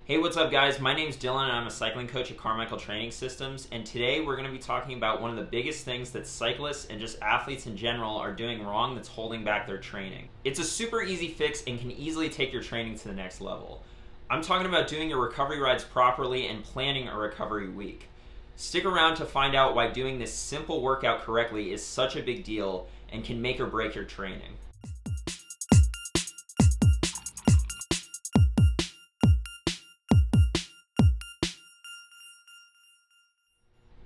Hey, what's up guys? My name's Dylan and I'm a cycling coach at Carmichael Training Systems, and today we're going to be talking about one of the biggest things that cyclists and just athletes in general are doing wrong that's holding back their training. It's a super easy fix and can easily take your training to the next level. I'm talking about doing your recovery rides properly and planning a recovery week. Stick around to find out why doing this simple workout correctly is such a big deal and can make or break your training.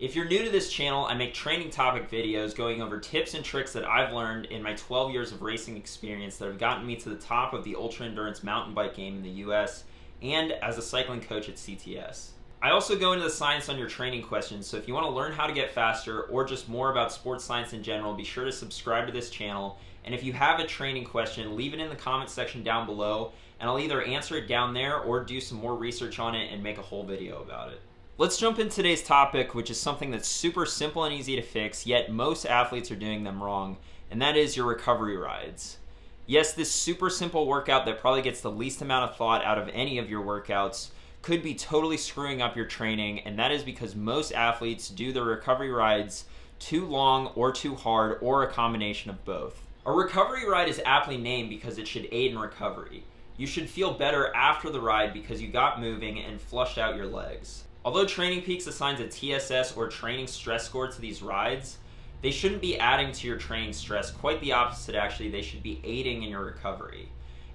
If you're new to this channel, I make training topic videos going over tips and tricks that I've learned in my 12 years of racing experience that have gotten me to the top of the ultra endurance mountain bike game in the US and as a cycling coach at CTS. I also go into the science on your training questions, so if you want to learn how to get faster or just more about sports science in general, be sure to subscribe to this channel. And if you have a training question, leave it in the comment section down below and I'll either answer it down there or do some more research on it and make a whole video about it. Let's jump into today's topic, which is something that's super simple and easy to fix, yet most athletes are doing them wrong, and that is your recovery rides. Yes, this super simple workout that probably gets the least amount of thought out of any of your workouts could be totally screwing up your training, and that is because most athletes do their recovery rides too long or too hard or a combination of both. A recovery ride is aptly named because it should aid in recovery. You should feel better after the ride because you got moving and flushed out your legs. Although Training Peaks assigns a TSS or training stress score to these rides, they shouldn't be adding to your training stress. Quite the opposite, actually. They should be aiding in your recovery.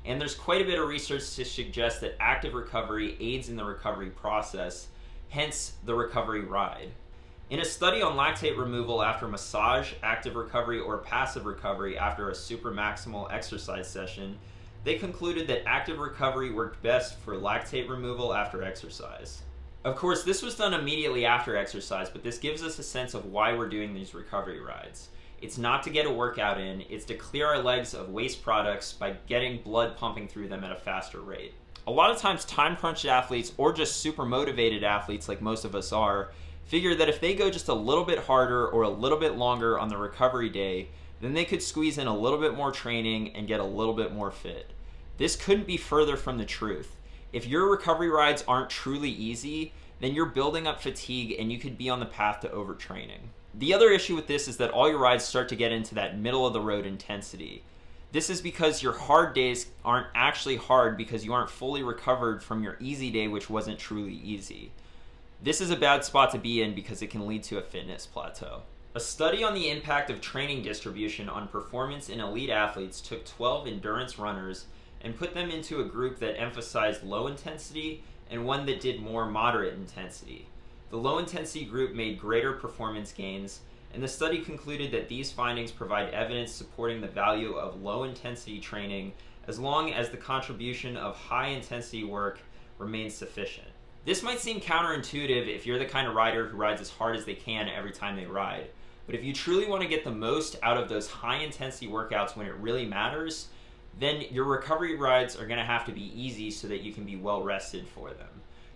And there's quite a bit of research to suggest that active recovery aids in the recovery process, hence the recovery ride. In a study on lactate removal after massage, active recovery, or passive recovery after a supramaximal exercise session, they concluded that active recovery worked best for lactate removal after exercise. Of course, this was done immediately after exercise, but this gives us a sense of why we're doing these recovery rides. It's not to get a workout in, it's to clear our legs of waste products by getting blood pumping through them at a faster rate. A lot of times, time-crunched athletes, or just super motivated athletes like most of us are, figure that if they go just a little bit harder or a little bit longer on the recovery day, then they could squeeze in a little bit more training and get a little bit more fit. This couldn't be further from the truth. If your recovery rides aren't truly easy, then you're building up fatigue and you could be on the path to overtraining. The other issue with this is that all your rides start to get into that middle of the road intensity. This is because your hard days aren't actually hard because you aren't fully recovered from your easy day, which wasn't truly easy. This is a bad spot to be in because it can lead to a fitness plateau. A study on the impact of training distribution on performance in elite athletes took 12 endurance runners and put them into a group that emphasized low intensity and one that did more moderate intensity. The low intensity group made greater performance gains, and the study concluded that these findings provide evidence supporting the value of low intensity training as long as the contribution of high intensity work remains sufficient. This might seem counterintuitive if you're the kind of rider who rides as hard as they can every time they ride, but if you truly want to get the most out of those high intensity workouts when it really matters, then your recovery rides are going to have to be easy so that you can be well rested for them.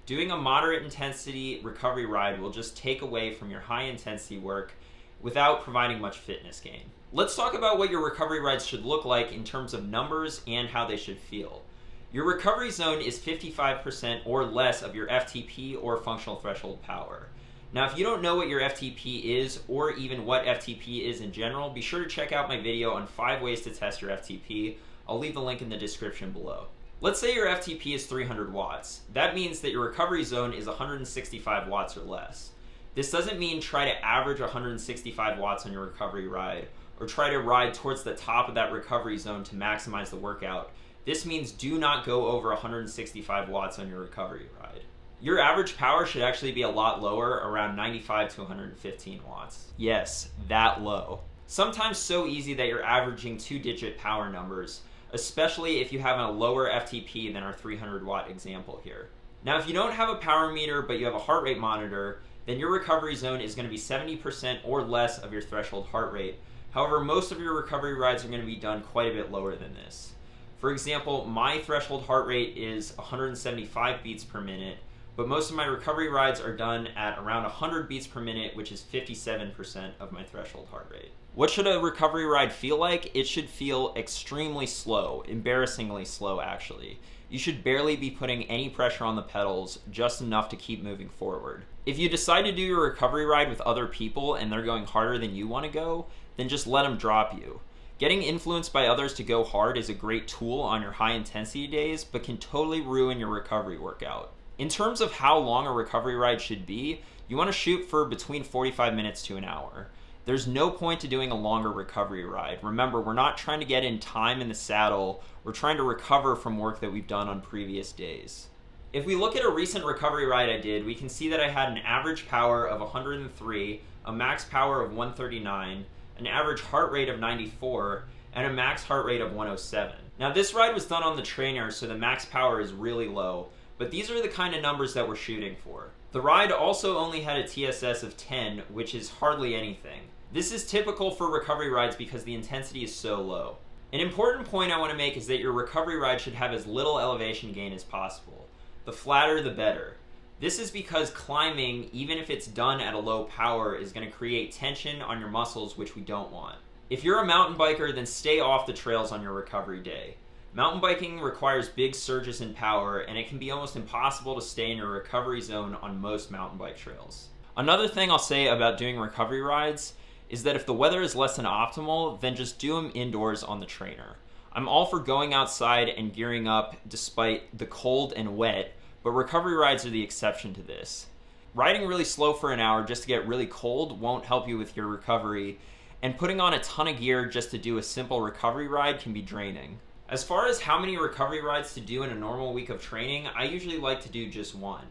Doing a moderate intensity recovery ride will just take away from your high intensity work without providing much fitness gain. Let's talk about what your recovery rides should look like in terms of numbers and how they should feel. Your recovery zone is 55% or less of your FTP or functional threshold power. Now, if you don't know what your FTP is or even what FTP is in general, be sure to check out my video on 5 ways to test your FTP. I'll leave the link in the description below. Let's say your FTP is 300 watts. That means that your recovery zone is 165 watts or less. This doesn't mean try to average 165 watts on your recovery ride or try to ride towards the top of that recovery zone to maximize the workout. This means do not go over 165 watts on your recovery ride. Your average power should actually be a lot lower, around 95 to 115 watts. Yes, that low. Sometimes so easy that you're averaging 2-digit power numbers, especially if you have a lower FTP than our 300 watt example here. Now, if you don't have a power meter but you have a heart rate monitor, then your recovery zone is going to be 70% or less of your threshold heart rate. However, most of your recovery rides are going to be done quite a bit lower than this. For example, my threshold heart rate is 175 beats per minute, but most of my recovery rides are done at around 100 beats per minute, which is 57% of my threshold heart rate. What should a recovery ride feel like? It should feel extremely slow, embarrassingly slow actually. you should barely be putting any pressure on the pedals, just enough to keep moving forward. If you decide to do your recovery ride with other people and they're going harder than you want to go, then just let them drop you. Getting influenced by others to go hard is a great tool on your high intensity days, but can totally ruin your recovery workout. In terms of how long a recovery ride should be, you want to shoot for between 45 minutes to an hour. There's no point to doing a longer recovery ride. Remember, we're not trying to get in time in the saddle, we're trying to recover from work that we've done on previous days. If we look at a recent recovery ride I did, we can see that I had an average power of 103, a max power of 139, an average heart rate of 94, and a max heart rate of 107. Now this ride was done on the trainer, so the max power is really low, but these are the kind of numbers that we're shooting for. The ride also only had a TSS of 10, which is hardly anything. This is typical for recovery rides because the intensity is so low. An important point I want to make is that your recovery ride should have as little elevation gain as possible. The flatter, the better. This is because climbing, even if it's done at a low power, is going to create tension on your muscles, which we don't want. If you're a mountain biker, then stay off the trails on your recovery day. Mountain biking requires big surges in power, and it can be almost impossible to stay in your recovery zone on most mountain bike trails. Another thing I'll say about doing recovery rides is that if the weather is less than optimal, then just do them indoors on the trainer. I'm all for going outside and gearing up despite the cold and wet, but recovery rides are the exception to this. Riding really slow for an hour just to get really cold won't help you with your recovery, and putting on a ton of gear just to do a simple recovery ride can be draining. As far as how many recovery rides to do in a normal week of training, I usually like to do just one.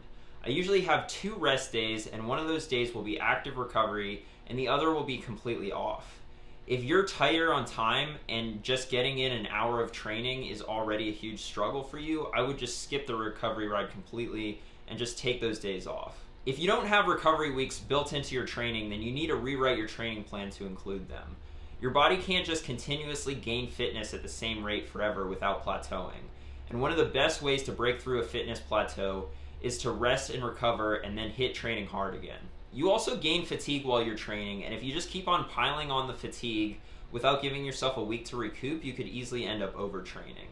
I usually have 2 rest days, and one of those days will be active recovery, and the other will be completely off. If you're tighter on time and just getting in an hour of training is already a huge struggle for you, I would just skip the recovery ride completely and just take those days off. If you don't have recovery weeks built into your training, then you need to rewrite your training plan to include them. Your body can't just continuously gain fitness at the same rate forever without plateauing. And one of the best ways to break through a fitness plateau is to rest and recover and then hit training hard again. You also gain fatigue while you're training, and if you just keep on piling on the fatigue without giving yourself a week to recoup, you could easily end up overtraining.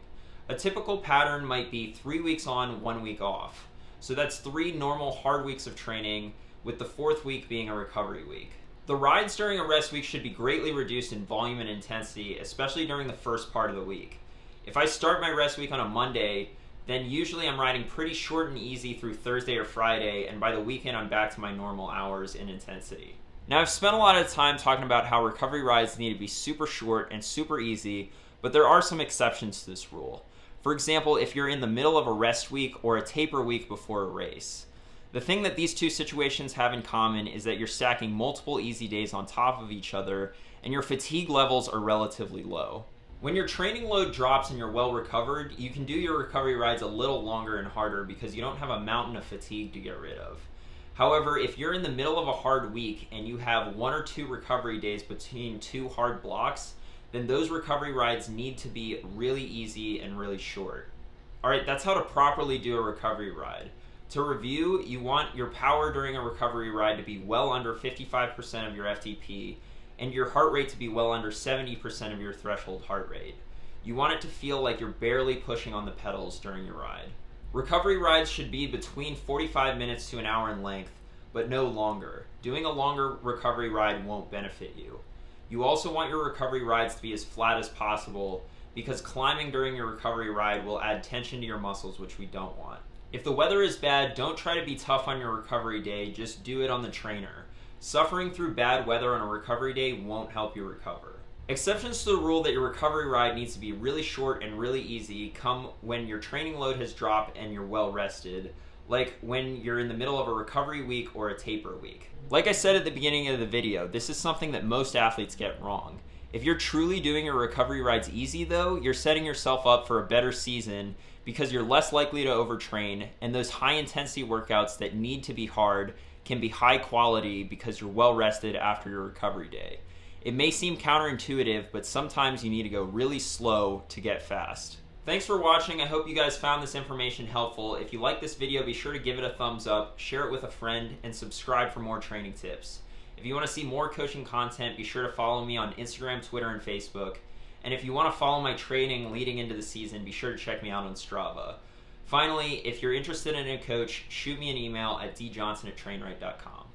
A typical pattern might be 3 weeks on, 1 week off. So that's 3 normal hard weeks of training, with the 4th week being a recovery week. The rides during a rest week should be greatly reduced in volume and intensity, especially during the first part of the week. If I start my rest week on a Monday, then usually I'm riding pretty short and easy through Thursday or Friday, and by the weekend I'm back to my normal hours in intensity. Now I've spent a lot of time talking about how recovery rides need to be super short and super easy, but there are some exceptions to this rule. For example, if you're in the middle of a rest week or a taper week before a race. The thing that these two situations have in common is that you're stacking multiple easy days on top of each other, and your fatigue levels are relatively low. When your training load drops and you're well recovered, you can do your recovery rides a little longer and harder because you don't have a mountain of fatigue to get rid of. However, if you're in the middle of a hard week and you have 1 or 2 recovery days between 2 hard blocks, then those recovery rides need to be really easy and really short. Alright, that's how to properly do a recovery ride. To review, you want your power during a recovery ride to be well under 55% of your FTP, and your heart rate to be well under 70% of your threshold heart rate. You want it to feel like you're barely pushing on the pedals during your ride. Recovery rides should be between 45 minutes to an hour in length, but no longer. Doing a longer recovery ride won't benefit you. You also want your recovery rides to be as flat as possible, because climbing during your recovery ride will add tension to your muscles, which we don't want. If the weather is bad, don't try to be tough on your recovery day, just do it on the trainer. Suffering through bad weather on a recovery day won't help you recover. Exceptions to the rule that your recovery ride needs to be really short and really easy come when your training load has dropped and you're well rested, like when you're in the middle of a recovery week or a taper week. Like I said at the beginning of the video, this is something that most athletes get wrong. If you're truly doing your recovery rides easy though, you're setting yourself up for a better season because you're less likely to overtrain, and those high intensity workouts that need to be hard can be high quality because you're well rested after your recovery day. It may seem counterintuitive, but sometimes you need to go really slow to get fast. Thanks for watching. I hope you guys found this information helpful. If you like this video, be sure to give it a thumbs up, share it with a friend, and subscribe for more training tips. If you want to see more coaching content, be sure to follow me on Instagram, Twitter, and Facebook. And if you want to follow my training leading into the season, be sure to check me out on Strava. Finally, if you're interested in a coach, shoot me an email at djohnson@trainright.com.